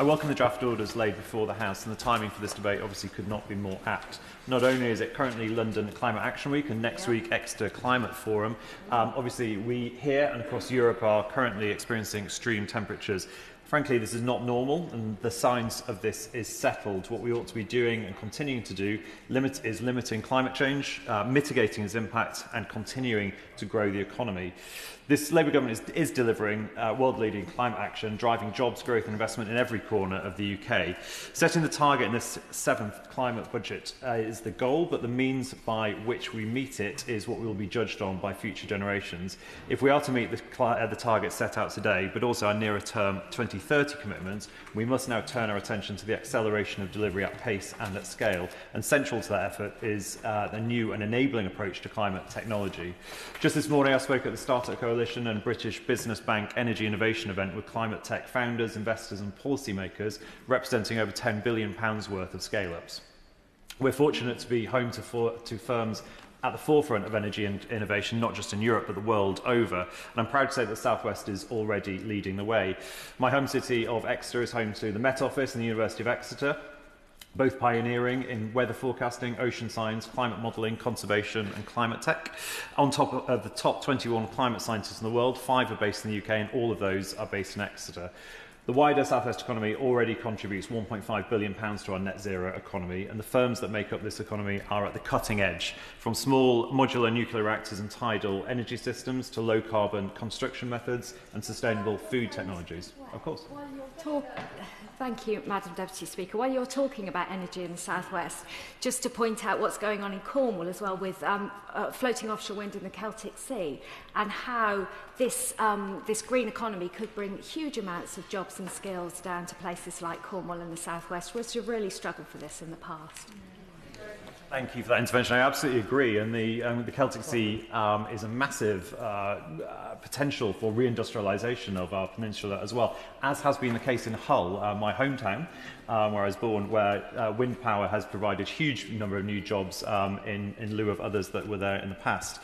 I welcome the draft orders laid before the House, and the timing for this debate obviously could not be more apt. Not only is it currently London Climate Action Week and next week Exeter Climate Forum, obviously we here and across Europe are currently experiencing extreme temperatures. Frankly, this is not normal, and the science of this is settled. What we ought to be doing and continuing to do is limiting climate change, mitigating its impact, and continuing to grow the economy. This Labour government is delivering world-leading climate action, driving jobs, growth and investment in every corner of the UK. Setting the target in this 7th climate budget is the goal, but the means by which we meet it is what we will be judged on by future generations. If we are to meet the target set out today, but also our nearer-term 2030 commitments, we must now turn our attention to the acceleration of delivery at pace and at scale. And central to that effort is a new and enabling approach to climate technology. Just this morning, I spoke at the Startup Coalition and British Business Bank Energy Innovation event with climate tech founders, investors and policymakers representing over £10 billion worth of scale-ups. We're fortunate to be home to firms at the forefront of energy and innovation, not just in Europe, but the world over. And I'm proud to say that South West is already leading the way. My home city of Exeter is home to the Met Office and the University of Exeter, both pioneering in weather forecasting, ocean science, climate modelling, conservation and climate tech. On top of the top 21 climate scientists in the world, 5 are based in the UK and all of those are based in Exeter. The wider South West economy already contributes £1.5 billion to our net zero economy, and the firms that make up this economy are at the cutting edge, from small modular nuclear reactors and tidal energy systems to low carbon construction methods and sustainable food technologies. Of course. Thank you, Madam Deputy Speaker. While you're talking about energy in the South West, just to point out what's going on in Cornwall as well with floating offshore wind in the Celtic Sea, and how this green economy could bring huge amounts of jobs and skills down to places like Cornwall and the South West, which have really struggled for this in the past. Thank you for that intervention. I absolutely agree. And the Celtic Sea is a massive potential for reindustrialisation of our peninsula as well, as has been the case in Hull, my hometown, where I was born, where wind power has provided a huge number of new jobs in lieu of others that were there in the past.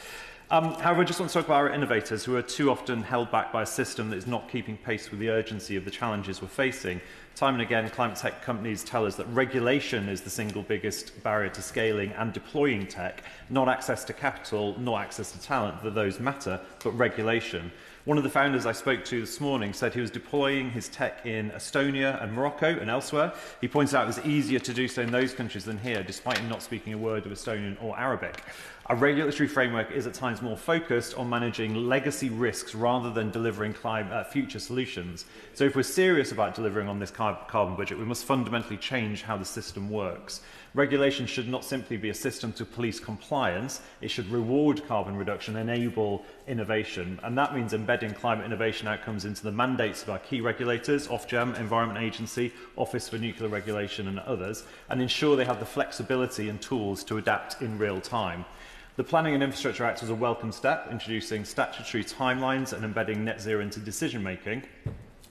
However, I just want to talk about our innovators, who are too often held back by a system that is not keeping pace with the urgency of the challenges we're facing. Time and again, climate tech companies tell us that regulation is the single biggest barrier to scaling and deploying tech, not access to capital, not access to talent, that those matter, but regulation. One of the founders I spoke to this morning said he was deploying his tech in Estonia and Morocco and elsewhere. He pointed out it was easier to do so in those countries than here, despite him not speaking a word of Estonian or Arabic. Our regulatory framework is at times more focused on managing legacy risks rather than delivering future solutions. So if we're serious about delivering on this carbon budget, we must fundamentally change how the system works. Regulation should not simply be a system to police compliance, it should reward carbon reduction, enable innovation, and that means embedding climate innovation outcomes into the mandates of our key regulators, Ofgem, Environment Agency, Office for Nuclear Regulation and others, and ensure they have the flexibility and tools to adapt in real time. The Planning and Infrastructure Act was a welcome step, introducing statutory timelines and embedding net zero into decision making.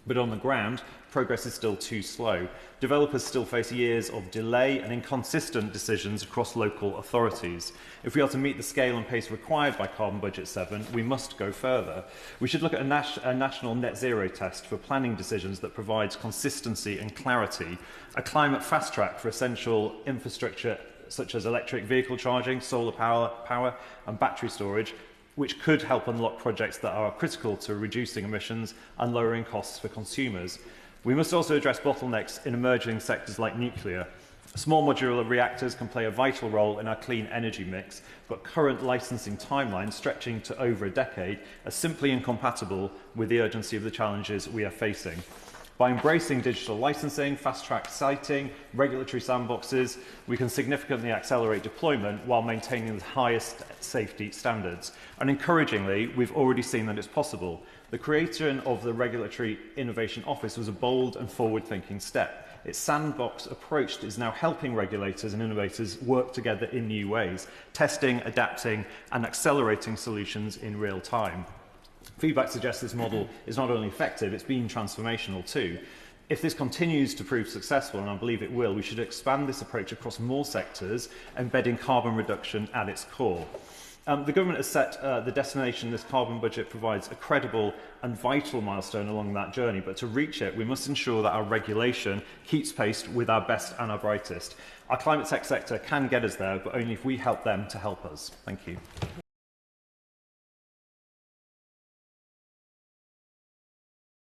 But on the ground, progress is still too slow. Developers still face years of delay and inconsistent decisions across local authorities. If we are to meet the scale and pace required by Carbon Budget 7, we must go further. We should look at a national net zero test for planning decisions that provides consistency and clarity, a climate fast track for essential infrastructure such as electric vehicle charging, solar power and battery storage, which could help unlock projects that are critical to reducing emissions and lowering costs for consumers. We must also address bottlenecks in emerging sectors like nuclear. Small modular reactors can play a vital role in our clean energy mix, but current licensing timelines stretching to over a decade are simply incompatible with the urgency of the challenges we are facing. By embracing digital licensing, fast-track siting, regulatory sandboxes, we can significantly accelerate deployment while maintaining the highest safety standards. And encouragingly, we've already seen that it's possible. The creation of the Regulatory Innovation Office was a bold and forward-thinking step. Its sandbox approach is now helping regulators and innovators work together in new ways, testing, adapting, and accelerating solutions in real time. Feedback suggests this model is not only effective, it's been transformational too. If this continues to prove successful, and I believe it will, we should expand this approach across more sectors, embedding carbon reduction at its core. The government has set the destination. This carbon budget provides a credible and vital milestone along that journey, but to reach it, we must ensure that our regulation keeps pace with our best and our brightest. Our climate tech sector can get us there, but only if we help them to help us. Thank you.